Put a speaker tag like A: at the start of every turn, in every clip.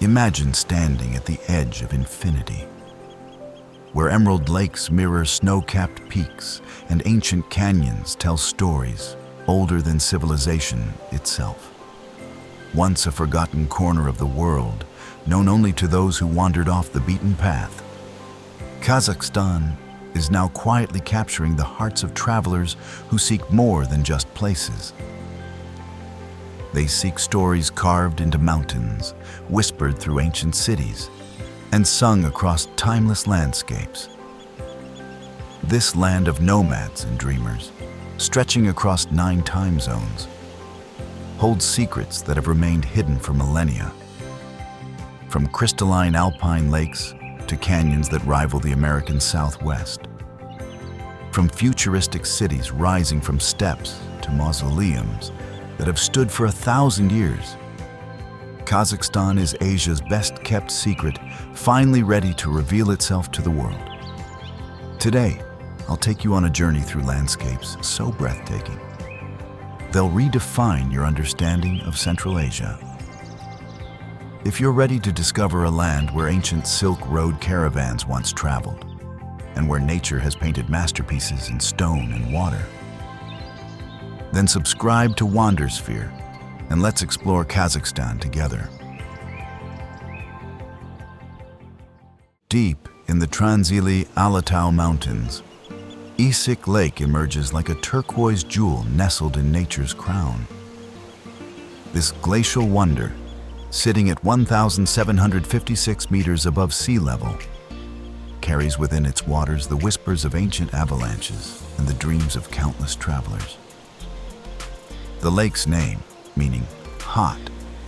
A: Imagine standing at the edge of infinity, where emerald lakes mirror snow-capped peaks and ancient canyons tell stories older than civilization itself. Once a forgotten corner of the world, known only to those who wandered off the beaten path, Kazakhstan is now quietly capturing the hearts of travelers who seek more than just places. They seek stories carved into mountains, whispered through ancient cities, and sung across timeless landscapes. This land of nomads and dreamers, stretching across 9 time zones, holds secrets that have remained hidden for millennia. From crystalline alpine lakes to canyons that rival the American Southwest. From futuristic cities rising from steppes to mausoleums that have stood for 1,000 years, Kazakhstan is Asia's best-kept secret, finally ready to reveal itself to the world. Today, I'll take you on a journey through landscapes so breathtaking. They'll redefine your understanding of Central Asia. If you're ready to discover a land where ancient Silk Road caravans once traveled, and where nature has painted masterpieces in stone and water, then subscribe to Wandersphere, and let's explore Kazakhstan together. Deep in the Transili Alatau Mountains, Issyk Lake emerges like a turquoise jewel nestled in nature's crown. This glacial wonder, sitting at 1,756 meters above sea level, carries within its waters the whispers of ancient avalanches and the dreams of countless travelers. The lake's name, meaning hot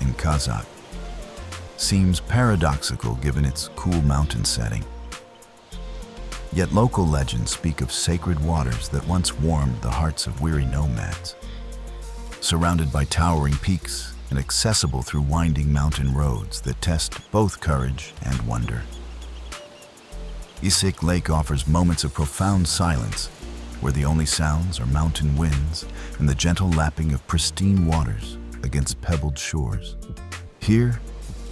A: in Kazakh, seems paradoxical given its cool mountain setting. Yet local legends speak of sacred waters that once warmed the hearts of weary nomads. Surrounded by towering peaks and accessible through winding mountain roads that test both courage and wonder, Issyk Lake offers moments of profound silence where the only sounds are mountain winds and the gentle lapping of pristine waters against pebbled shores. Here,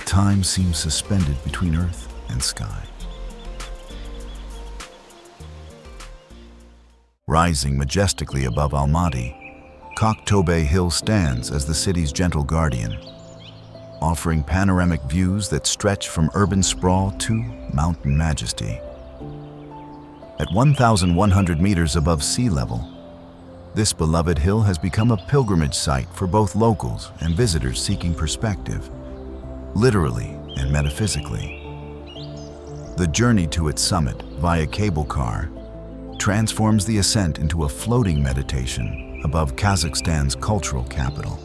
A: time seems suspended between earth and sky. Rising majestically above Almaty, Kok Tobe Hill stands as the city's gentle guardian, offering panoramic views that stretch from urban sprawl to mountain majesty. At 1,100 meters above sea level, this beloved hill has become a pilgrimage site for both locals and visitors seeking perspective, literally and metaphysically. The journey to its summit via cable car transforms the ascent into a floating meditation above Kazakhstan's cultural capital.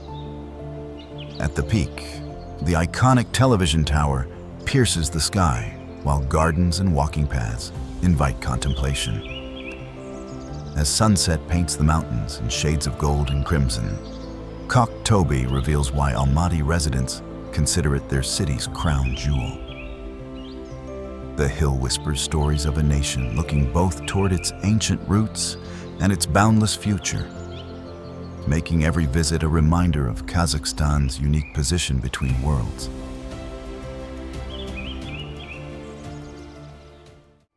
A: At the peak, the iconic television tower pierces the sky, while gardens and walking paths invite contemplation. As sunset paints the mountains in shades of gold and crimson, Kok Tobe reveals why Almaty residents consider it their city's crown jewel. The hill whispers stories of a nation looking both toward its ancient roots and its boundless future, making every visit a reminder of Kazakhstan's unique position between worlds.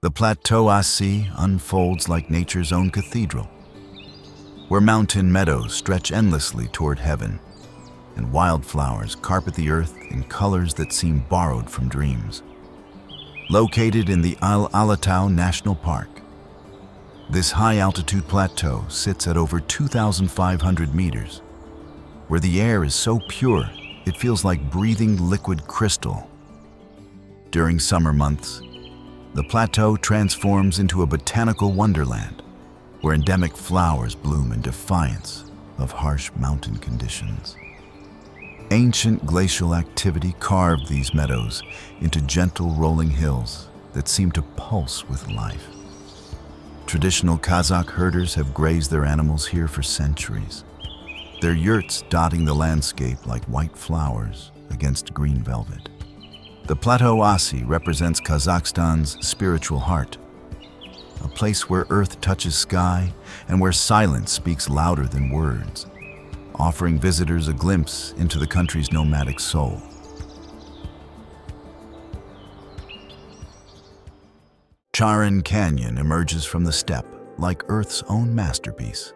A: The Plateau Assy unfolds like nature's own cathedral, where mountain meadows stretch endlessly toward heaven, and wildflowers carpet the earth in colors that seem borrowed from dreams. Located in the Alatau National Park, this high-altitude plateau sits at over 2,500 meters, where the air is so pure it feels like breathing liquid crystal. During summer months, the plateau transforms into a botanical wonderland, where endemic flowers bloom in defiance of harsh mountain conditions. Ancient glacial activity carved these meadows into gentle rolling hills that seem to pulse with life. Traditional Kazakh herders have grazed their animals here for centuries, their yurts dotting the landscape like white flowers against green velvet. The Plateau Assy represents Kazakhstan's spiritual heart, a place where earth touches sky and where silence speaks louder than words, offering visitors a glimpse into the country's nomadic soul. Charyn Canyon emerges from the steppe like Earth's own masterpiece,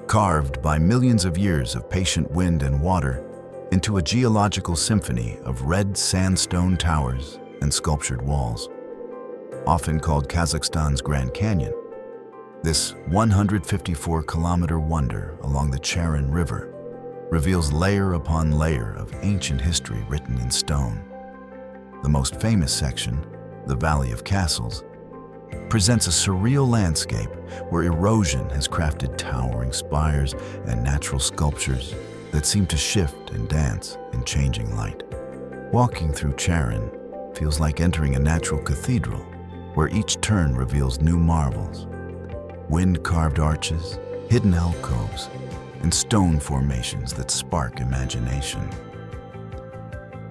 A: carved by millions of years of patient wind and water into a geological symphony of red sandstone towers and sculptured walls. Often called Kazakhstan's Grand Canyon, this 154-kilometer wonder along the Charyn River reveals layer upon layer of ancient history written in stone. The most famous section, the Valley of Castles, presents a surreal landscape where erosion has crafted towering spires and natural sculptures that seem to shift and dance in changing light. Walking through Charyn feels like entering a natural cathedral where each turn reveals new marvels, wind-carved arches, hidden alcoves, and stone formations that spark imagination.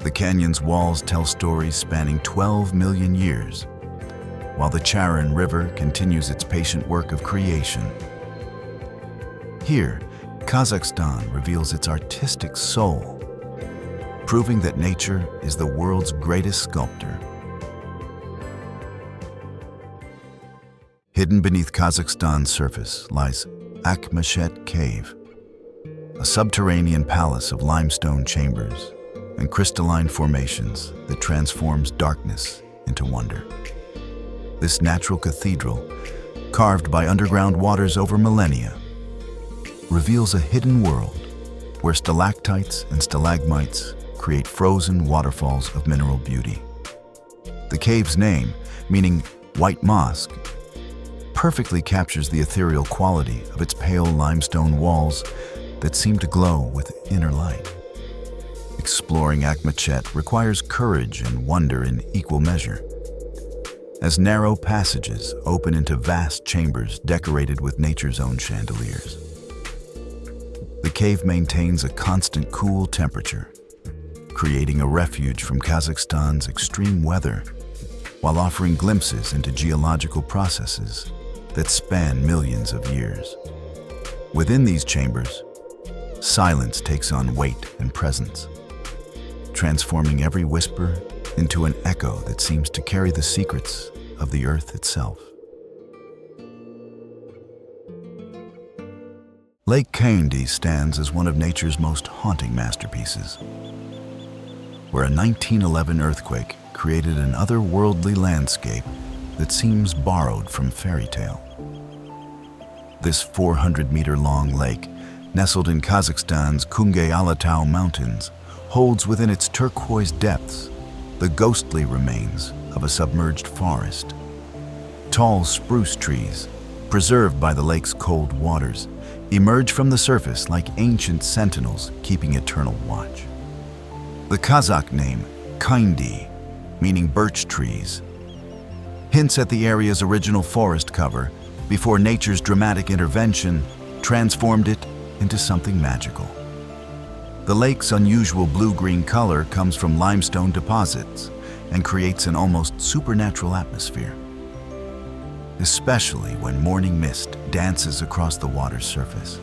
A: The canyon's walls tell stories spanning 12 million years, while the Charyn River continues its patient work of creation. Here, Kazakhstan reveals its artistic soul, proving that nature is the world's greatest sculptor. Hidden beneath Kazakhstan's surface lies Akmechet Cave, a subterranean palace of limestone chambers and crystalline formations that transforms darkness into wonder. This natural cathedral, carved by underground waters over millennia, reveals a hidden world where stalactites and stalagmites create frozen waterfalls of mineral beauty. The cave's name, meaning white mosque, perfectly captures the ethereal quality of its pale limestone walls that seem to glow with inner light. Exploring Akmechet requires courage and wonder in equal measure, as narrow passages open into vast chambers decorated with nature's own chandeliers. The cave maintains a constant cool temperature, creating a refuge from Kazakhstan's extreme weather, while offering glimpses into geological processes that span millions of years. Within these chambers, silence takes on weight and presence, transforming every whisper into an echo that seems to carry the secrets of the earth itself. Lake Kaindy stands as one of nature's most haunting masterpieces, where a 1911 earthquake created an otherworldly landscape that seems borrowed from fairy tale. This 400-meter-long lake, nestled in Kazakhstan's Kungay-Alatau Mountains, holds within its turquoise depths the ghostly remains of a submerged forest. Tall spruce trees, preserved by the lake's cold waters, emerge from the surface like ancient sentinels keeping eternal watch. The Kazakh name, Kaindy, meaning birch trees, hints at the area's original forest cover before nature's dramatic intervention transformed it into something magical. The lake's unusual blue-green color comes from limestone deposits and creates an almost supernatural atmosphere, especially when morning mist dances across the water's surface.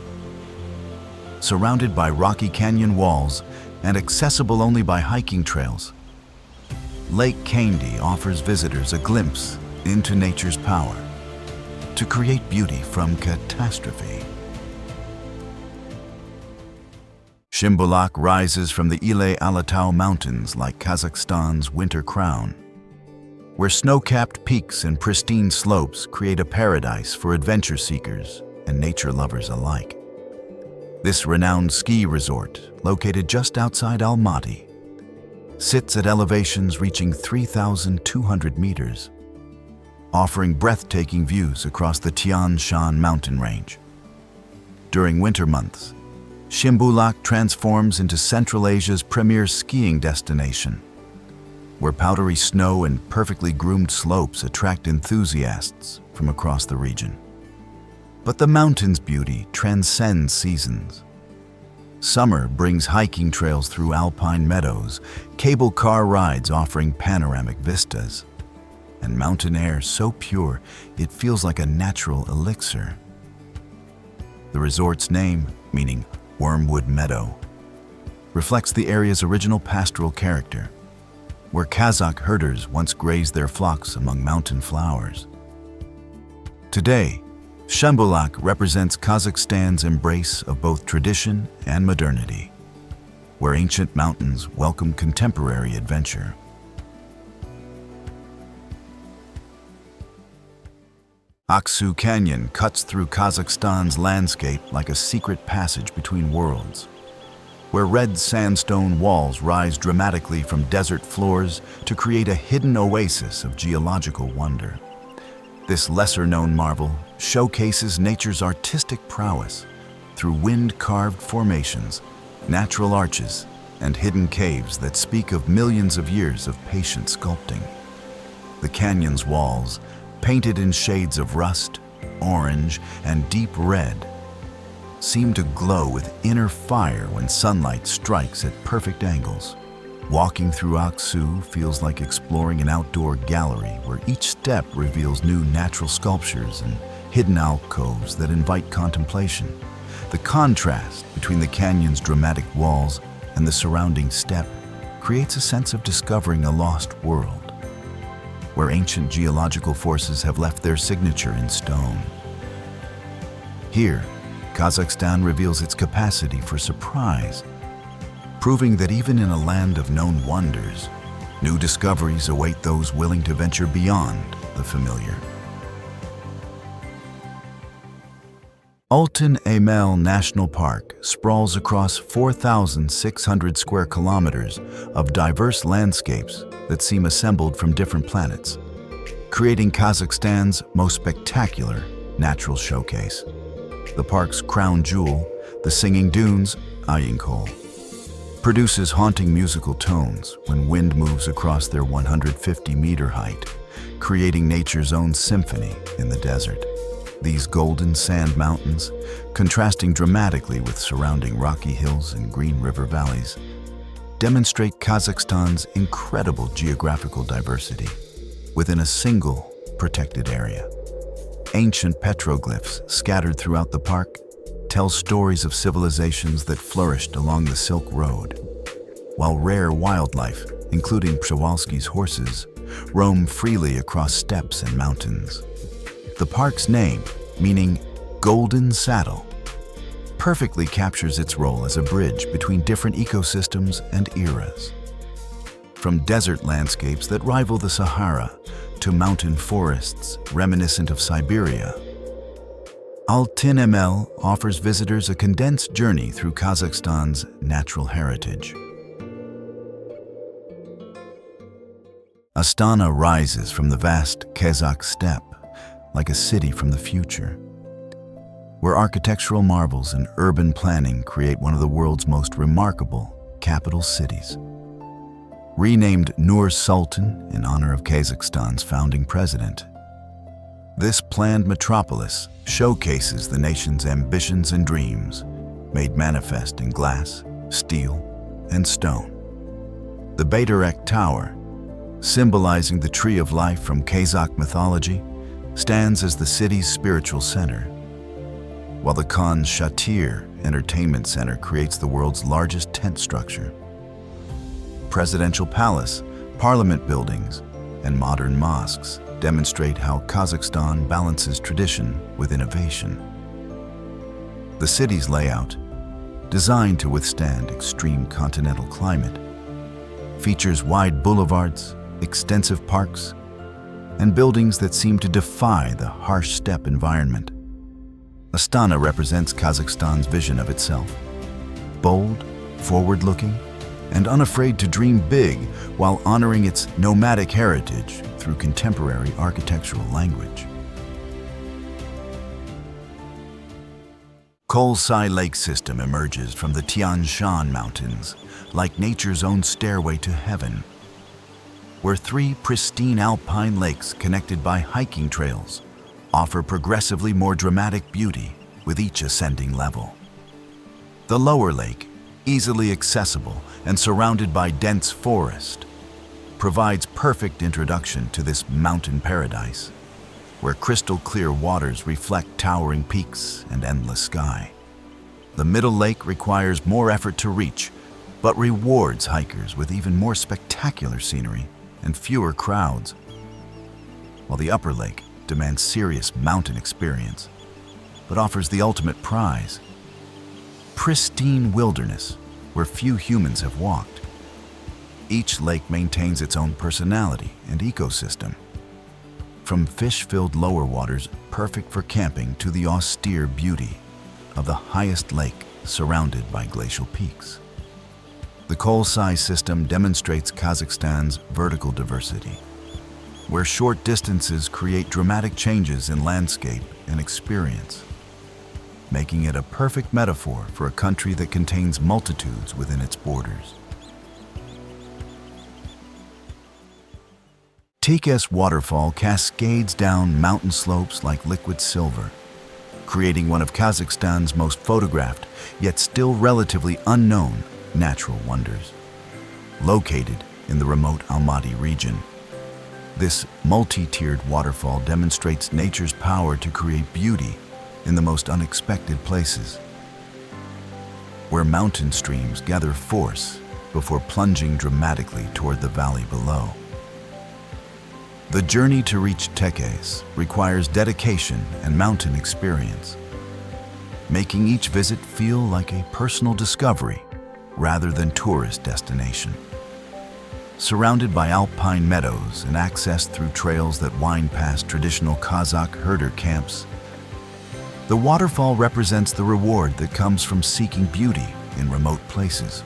A: Surrounded by rocky canyon walls and accessible only by hiking trails, Lake Kaindy offers visitors a glimpse into nature's power to create beauty from catastrophe. Shymbulak rises from the Ili Alatau Mountains like Kazakhstan's winter crown, where snow-capped peaks and pristine slopes create a paradise for adventure seekers and nature lovers alike. This renowned ski resort, located just outside Almaty, sits at elevations reaching 3,200 meters, offering breathtaking views across the Tian Shan mountain range. During winter months, Shymbulak transforms into Central Asia's premier skiing destination, where powdery snow and perfectly groomed slopes attract enthusiasts from across the region. But the mountain's beauty transcends seasons. Summer brings hiking trails through alpine meadows, cable car rides offering panoramic vistas, and mountain air so pure it feels like a natural elixir. The resort's name, meaning Wormwood Meadow, reflects the area's original pastoral character, where Kazakh herders once grazed their flocks among mountain flowers. Today, Shymbulak represents Kazakhstan's embrace of both tradition and modernity, where ancient mountains welcome contemporary adventure. Aksu Canyon cuts through Kazakhstan's landscape like a secret passage between worlds, where red sandstone walls rise dramatically from desert floors to create a hidden oasis of geological wonder. This lesser-known marvel showcases nature's artistic prowess through wind-carved formations, natural arches, and hidden caves that speak of millions of years of patient sculpting. The canyon's walls, painted in shades of rust, orange, and deep red, seem to glow with inner fire when sunlight strikes at perfect angles. Walking through Aksu feels like exploring an outdoor gallery where each step reveals new natural sculptures and hidden alcoves that invite contemplation. The contrast between the canyon's dramatic walls and the surrounding steppe creates a sense of discovering a lost world, where ancient geological forces have left their signature in stone. Here, Kazakhstan reveals its capacity for surprise, proving that even in a land of known wonders, new discoveries await those willing to venture beyond the familiar. Altyn Emel National Park sprawls across 4,600 square kilometers of diverse landscapes that seem assembled from different planets, creating Kazakhstan's most spectacular natural showcase. The park's crown jewel, the singing dunes, Issyk, produces haunting musical tones when wind moves across their 150-meter height, creating nature's own symphony in the desert. These golden sand mountains, contrasting dramatically with surrounding rocky hills and green river valleys, demonstrate Kazakhstan's incredible geographical diversity within a single protected area. Ancient petroglyphs scattered throughout the park tell stories of civilizations that flourished along the Silk Road, while rare wildlife, including Przewalski's horses, roam freely across steppes and mountains. The park's name, meaning Golden Saddle, perfectly captures its role as a bridge between different ecosystems and eras. From desert landscapes that rival the Sahara to mountain forests reminiscent of Siberia, Altyn Emel offers visitors a condensed journey through Kazakhstan's natural heritage. Astana rises from the vast Kazakh steppe like a city from the future, where architectural marvels and urban planning create one of the world's most remarkable capital cities. Renamed Nur Sultan in honor of Kazakhstan's founding president, this planned metropolis showcases the nation's ambitions and dreams, made manifest in glass, steel, and stone. The Bayturek Tower, symbolizing the tree of life from Kazakh mythology, stands as the city's spiritual center, while the Khan Shatyr Entertainment Center creates the world's largest tent structure. Presidential palace, parliament buildings, and modern mosques demonstrate how Kazakhstan balances tradition with innovation. The city's layout, designed to withstand extreme continental climate, features wide boulevards, extensive parks, and buildings that seem to defy the harsh steppe environment. Astana represents Kazakhstan's vision of itself, bold, forward-looking, and unafraid to dream big while honoring its nomadic heritage through contemporary architectural language. Kolsai Lake system emerges from the Tian Shan Mountains like nature's own stairway to heaven, where three pristine alpine lakes connected by hiking trails offer progressively more dramatic beauty with each ascending level. The lower lake, easily accessible and surrounded by dense forest, provides perfect introduction to this mountain paradise, where crystal clear waters reflect towering peaks and endless sky. The middle lake requires more effort to reach, but rewards hikers with even more spectacular scenery and fewer crowds, while the upper lake demands serious mountain experience, but offers the ultimate prize: pristine wilderness where few humans have walked. Each lake maintains its own personality and ecosystem, from fish-filled lower waters perfect for camping to the austere beauty of the highest lake surrounded by glacial peaks. The Kolsai system demonstrates Kazakhstan's vertical diversity, where short distances create dramatic changes in landscape and experience, making it a perfect metaphor for a country that contains multitudes within its borders. Tekes Waterfall cascades down mountain slopes like liquid silver, creating one of Kazakhstan's most photographed, yet still relatively unknown, natural wonders. Located in the remote Almaty region, this multi-tiered waterfall demonstrates nature's power to create beauty in the most unexpected places, where mountain streams gather force before plunging dramatically toward the valley below. The journey to reach Tekes requires dedication and mountain experience, making each visit feel like a personal discovery rather than tourist destination. Surrounded by alpine meadows and accessed through trails that wind past traditional Kazakh herder camps, the waterfall represents the reward that comes from seeking beauty in remote places.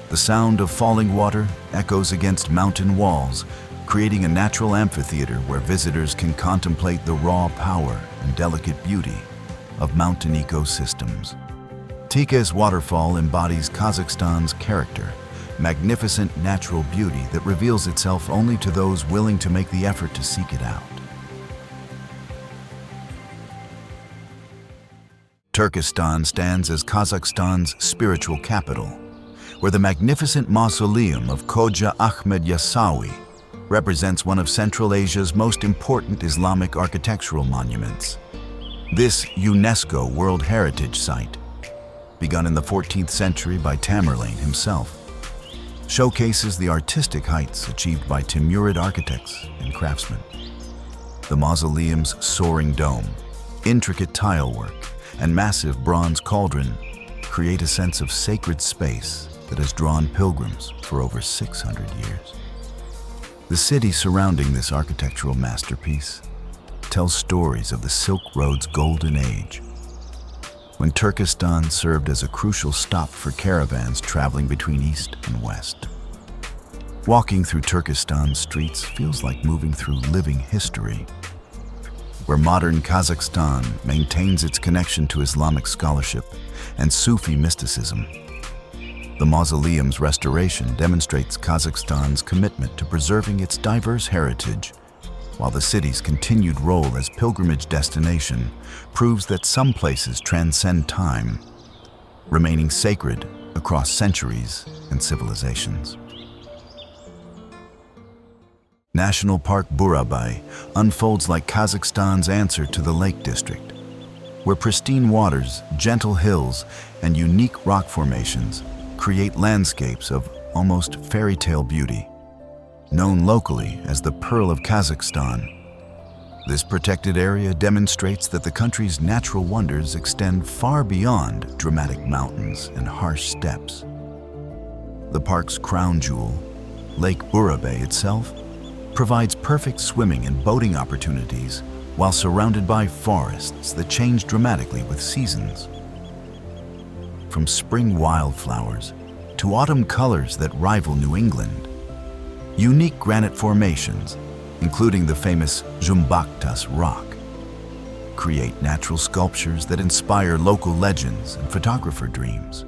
A: The sound of falling water echoes against mountain walls, creating a natural amphitheater where visitors can contemplate the raw power and delicate beauty of mountain ecosystems. Tekes Waterfall embodies Kazakhstan's character, magnificent natural beauty that reveals itself only to those willing to make the effort to seek it out. Turkistan stands as Kazakhstan's spiritual capital, where the magnificent mausoleum of Khoja Ahmed Yasawi represents one of Central Asia's most important Islamic architectural monuments. This UNESCO World Heritage Site, begun in the 14th century by Tamerlane himself, showcases the artistic heights achieved by Timurid architects and craftsmen. The mausoleum's soaring dome, intricate tile work, and massive bronze cauldron create a sense of sacred space that has drawn pilgrims for over 600 years. The city surrounding this architectural masterpiece tells stories of the Silk Road's golden age, when Turkistan served as a crucial stop for caravans traveling between east and west. Walking through Turkistan's streets feels like moving through living history, where modern Kazakhstan maintains its connection to Islamic scholarship and Sufi mysticism. The mausoleum's restoration demonstrates Kazakhstan's commitment to preserving its diverse heritage, while the city's continued role as pilgrimage destination proves that some places transcend time, remaining sacred across centuries and civilizations. National Park Burabay unfolds like Kazakhstan's answer to the Lake District, where pristine waters, gentle hills, and unique rock formations create landscapes of almost fairy tale beauty. Known locally as the Pearl of Kazakhstan, this protected area demonstrates that the country's natural wonders extend far beyond dramatic mountains and harsh steppes. The park's crown jewel, Lake Burabay itself, provides perfect swimming and boating opportunities while surrounded by forests that change dramatically with seasons. From spring wildflowers to autumn colors that rival New England, unique granite formations, including the famous Shymbulak rock, create natural sculptures that inspire local legends and photographer dreams.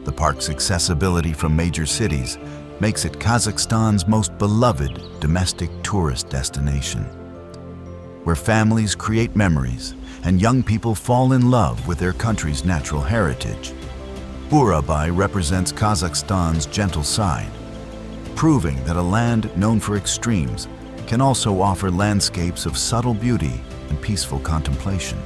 A: The park's accessibility from major cities makes it Kazakhstan's most beloved domestic tourist destination, where families create memories and young people fall in love with their country's natural heritage. Burabay represents Kazakhstan's gentle side, proving that a land known for extremes can also offer landscapes of subtle beauty and peaceful contemplation.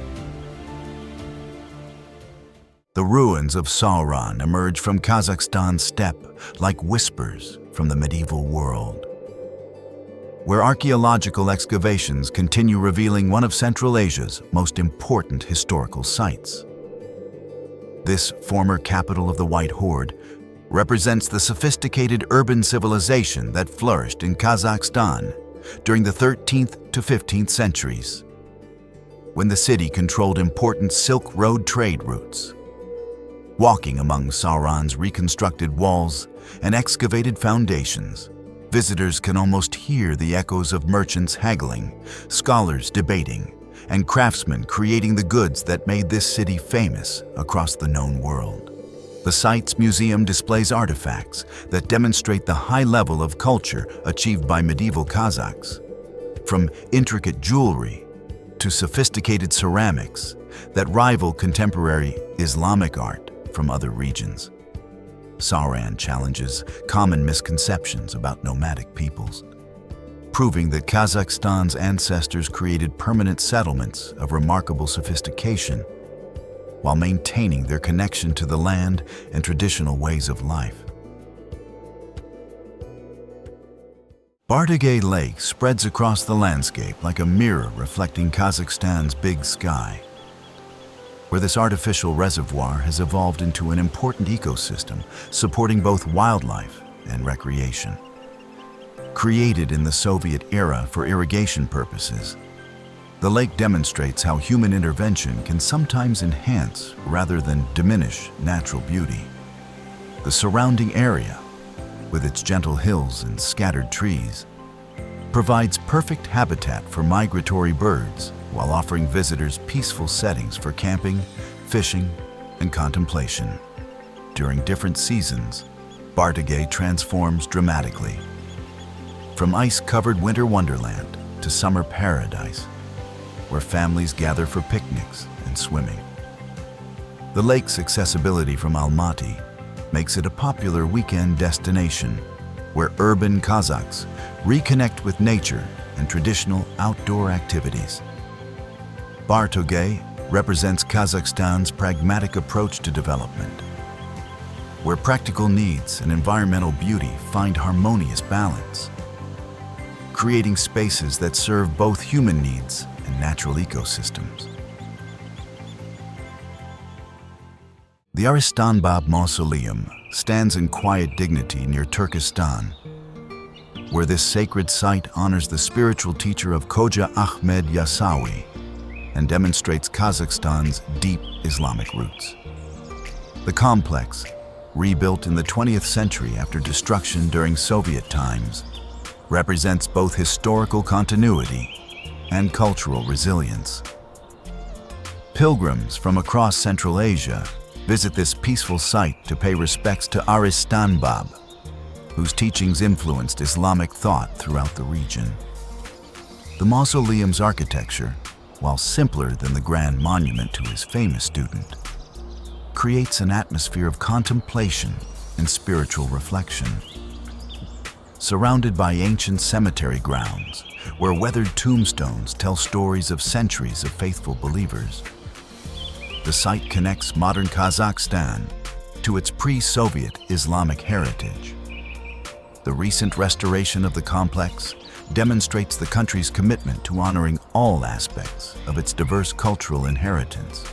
A: The ruins of Sauron emerge from Kazakhstan's steppe like whispers from the medieval world, where archaeological excavations continue revealing one of Central Asia's most important historical sites. This former capital of the White Horde represents the sophisticated urban civilization that flourished in Kazakhstan during the 13th to 15th centuries, when the city controlled important Silk Road trade routes. Walking among Sauron's reconstructed walls and excavated foundations, visitors can almost hear the echoes of merchants haggling, scholars debating, and craftsmen creating the goods that made this city famous across the known world. The site's museum displays artifacts that demonstrate the high level of culture achieved by medieval Kazakhs, from intricate jewelry to sophisticated ceramics that rival contemporary Islamic art from other regions. Sauron challenges common misconceptions about nomadic peoples, proving that Kazakhstan's ancestors created permanent settlements of remarkable sophistication while maintaining their connection to the land and traditional ways of life. Bartogay Lake spreads across the landscape like a mirror reflecting Kazakhstan's big sky, where this artificial reservoir has evolved into an important ecosystem supporting both wildlife and recreation. Created in the Soviet era for irrigation purposes, the lake demonstrates how human intervention can sometimes enhance rather than diminish natural beauty. The surrounding area, with its gentle hills and scattered trees, provides perfect habitat for migratory birds while offering visitors peaceful settings for camping, fishing, and contemplation. During different seasons, Bartogay transforms dramatically, from ice-covered winter wonderland to summer paradise, where families gather for picnics and swimming. The lake's accessibility from Almaty makes it a popular weekend destination where urban Kazakhs reconnect with nature and traditional outdoor activities. Bartogay represents Kazakhstan's pragmatic approach to development, where practical needs and environmental beauty find harmonious balance, creating spaces that serve both human needs and natural ecosystems. The Arystanbab Mausoleum stands in quiet dignity near Turkistan, where this sacred site honors the spiritual teacher of Khoja Ahmed Yasawi and demonstrates Kazakhstan's deep Islamic roots. The complex, rebuilt in the 20th century after destruction during Soviet times, represents both historical continuity and cultural resilience. Pilgrims from across Central Asia visit this peaceful site to pay respects to Arystanbab, whose teachings influenced Islamic thought throughout the region. The mausoleum's architecture, while simpler than the grand monument to his famous student, creates an atmosphere of contemplation and spiritual reflection. Surrounded by ancient cemetery grounds, where weathered tombstones tell stories of centuries of faithful believers, the site connects modern Kazakhstan to its pre-Soviet Islamic heritage. The recent restoration of the complex demonstrates the country's commitment to honoring all aspects of its diverse cultural inheritance,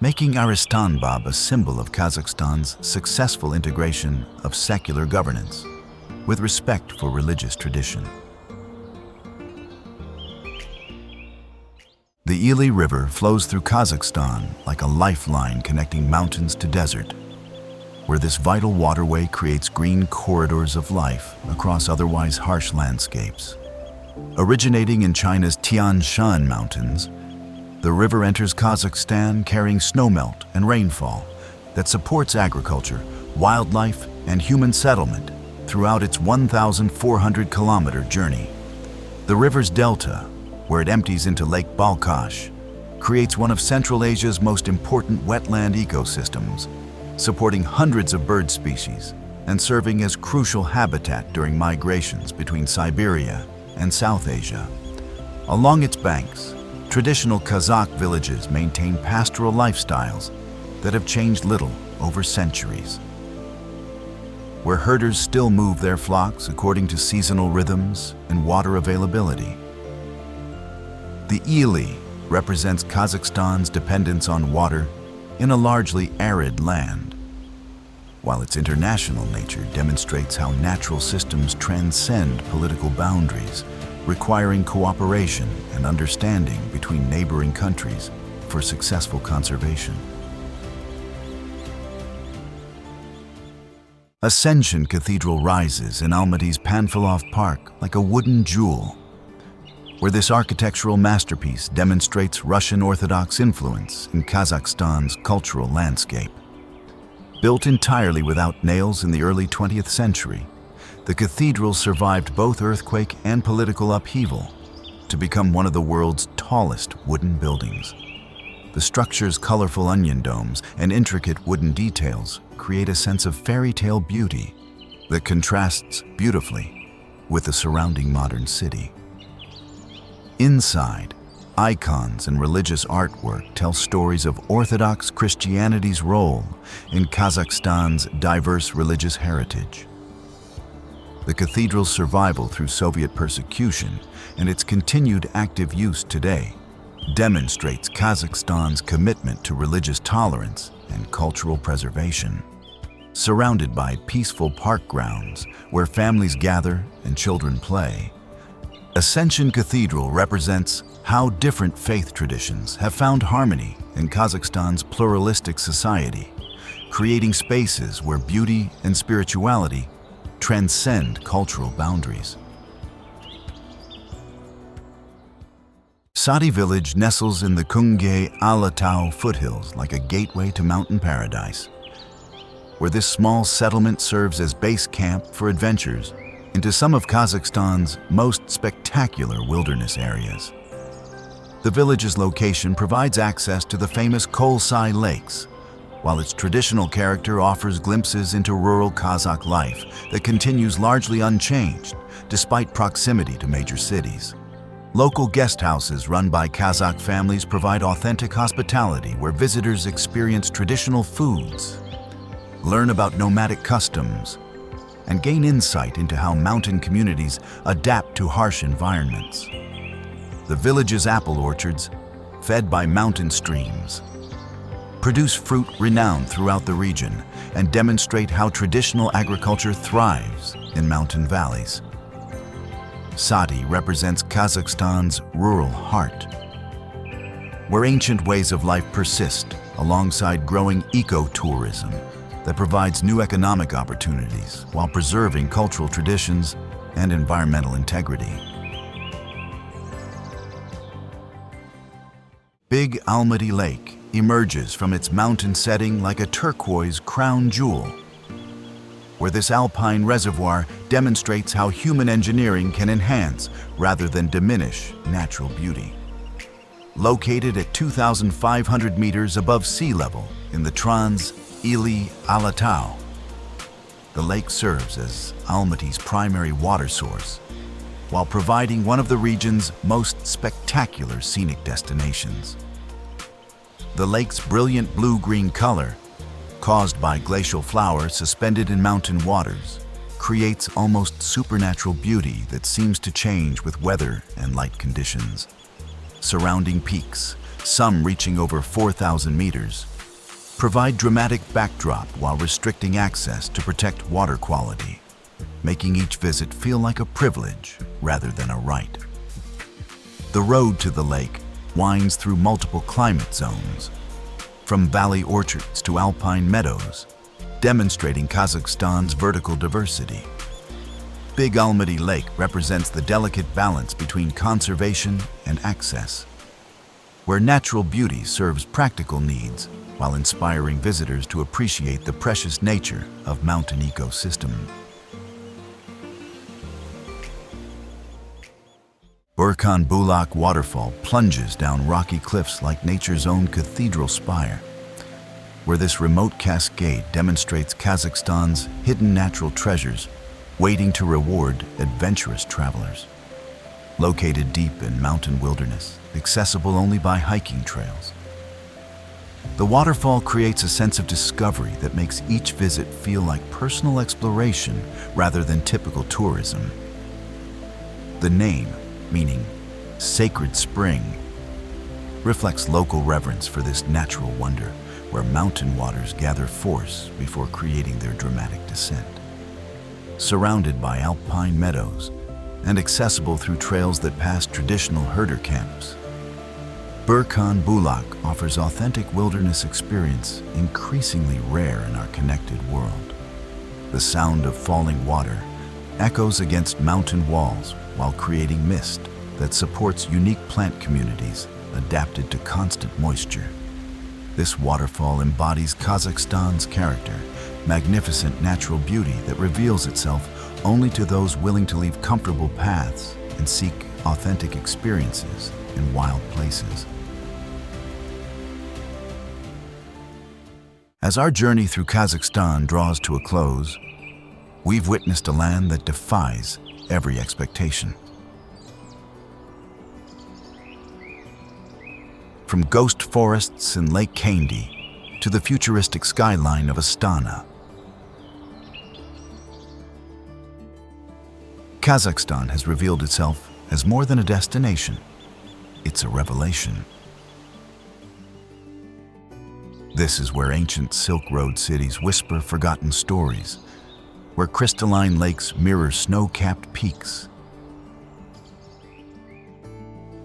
A: making Arystanbab a symbol of Kazakhstan's successful integration of secular governance with respect for religious tradition. The Ili River flows through Kazakhstan like a lifeline connecting mountains to desert, where this vital waterway creates green corridors of life across otherwise harsh landscapes. Originating in China's Tian Shan Mountains, the river enters Kazakhstan carrying snowmelt and rainfall that supports agriculture, wildlife, and human settlement throughout its 1,400-kilometer journey. The river's delta, where it empties into Lake Balkhash, creates one of Central Asia's most important wetland ecosystems, supporting hundreds of bird species and serving as crucial habitat during migrations between Siberia and South Asia. Along its banks, traditional Kazakh villages maintain pastoral lifestyles that have changed little over centuries. Where herders still move their flocks according to seasonal rhythms and water availability. The Ili represents Kazakhstan's dependence on water in a largely arid land, while its international nature demonstrates how natural systems transcend political boundaries, requiring cooperation and understanding between neighboring countries for successful conservation. Ascension Cathedral rises in Almaty's Panfilov Park like a wooden jewel, where this architectural masterpiece demonstrates Russian Orthodox influence in Kazakhstan's cultural landscape. Built entirely without nails in the early 20th century, the cathedral survived both earthquake and political upheaval to become one of the world's tallest wooden buildings. The structure's colorful onion domes and intricate wooden details create a sense of fairy tale beauty that contrasts beautifully with the surrounding modern city. Inside, icons and religious artwork tell stories of Orthodox Christianity's role in Kazakhstan's diverse religious heritage. The cathedral's survival through Soviet persecution and its continued active use today demonstrates Kazakhstan's commitment to religious tolerance and cultural preservation. Surrounded by peaceful park grounds where families gather and children play, Ascension Cathedral represents how different faith traditions have found harmony in Kazakhstan's pluralistic society, creating spaces where beauty and spirituality transcend cultural boundaries. Saty village nestles in the Kungay Alatau foothills like a gateway to mountain paradise, where this small settlement serves as base camp for adventures into some of Kazakhstan's most spectacular wilderness areas. The village's location provides access to the famous Kolsai Lakes, while its traditional character offers glimpses into rural Kazakh life that continues largely unchanged despite proximity to major cities. Local guest houses run by Kazakh families provide authentic hospitality where visitors experience traditional foods, learn about nomadic customs, and gain insight into how mountain communities adapt to harsh environments. The village's apple orchards, fed by mountain streams, produce fruit renowned throughout the region and demonstrate how traditional agriculture thrives in mountain valleys. Saty represents Kazakhstan's rural heart, where ancient ways of life persist alongside growing ecotourism that provides new economic opportunities while preserving cultural traditions and environmental integrity. Big Almaty Lake emerges from its mountain setting like a turquoise crown jewel, where this alpine reservoir demonstrates how human engineering can enhance rather than diminish natural beauty. Located at 2,500 meters above sea level in the Trans Ili Alatau, the lake serves as Almaty's primary water source, while providing one of the region's most spectacular scenic destinations. The lake's brilliant blue-green color, caused by glacial flowers suspended in mountain waters, creates almost supernatural beauty that seems to change with weather and light conditions. Surrounding peaks, some reaching over 4,000 meters, provide dramatic backdrop while restricting access to protect water quality, making each visit feel like a privilege rather than a right. The road to the lake winds through multiple climate zones, from valley orchards to alpine meadows, demonstrating Kazakhstan's vertical diversity. Big Almaty Lake represents the delicate balance between conservation and access, where natural beauty serves practical needs while inspiring visitors to appreciate the precious nature of mountain ecosystem. Burkhan Bulak Waterfall plunges down rocky cliffs like nature's own cathedral spire, where this remote cascade demonstrates Kazakhstan's hidden natural treasures waiting to reward adventurous travelers. Located deep in mountain wilderness, accessible only by hiking trails, The waterfall creates a sense of discovery that makes each visit feel like personal exploration rather than typical tourism. The name, meaning sacred spring, reflects local reverence for this natural wonder where mountain waters gather force before creating their dramatic descent. Surrounded by alpine meadows and accessible through trails that pass traditional herder camps, Burkhan Bulak offers authentic wilderness experience increasingly rare in our connected world. The sound of falling water echoes against mountain walls while creating mist that supports unique plant communities adapted to constant moisture. This waterfall embodies Kazakhstan's character, magnificent natural beauty that reveals itself only to those willing to leave comfortable paths and seek authentic experiences in wild places. As our journey through Kazakhstan draws to a close, we've witnessed a land that defies every expectation. From ghost forests in Lake Kaindy to the futuristic skyline of Astana, Kazakhstan has revealed itself as more than a destination. It's a revelation. This is where ancient Silk Road cities whisper forgotten stories, where crystalline lakes mirror snow-capped peaks,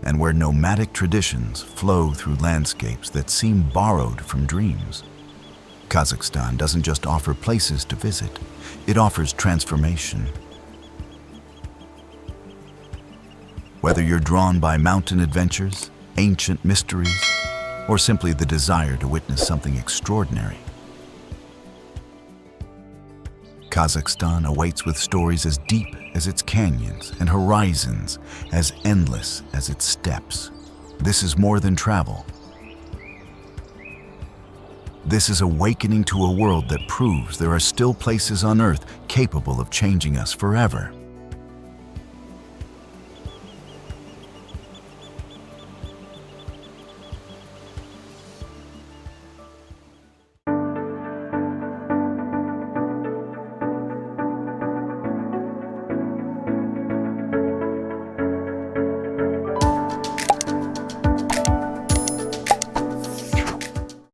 A: and where nomadic traditions flow through landscapes that seem borrowed from dreams. Kazakhstan doesn't just offer places to visit, it offers transformation. Whether you're drawn by mountain adventures, ancient mysteries, or simply the desire to witness something extraordinary, Kazakhstan awaits with stories as deep as its canyons and horizons as endless as its steppes. This is more than travel. This is awakening to a world that proves there are still places on Earth capable of changing us forever.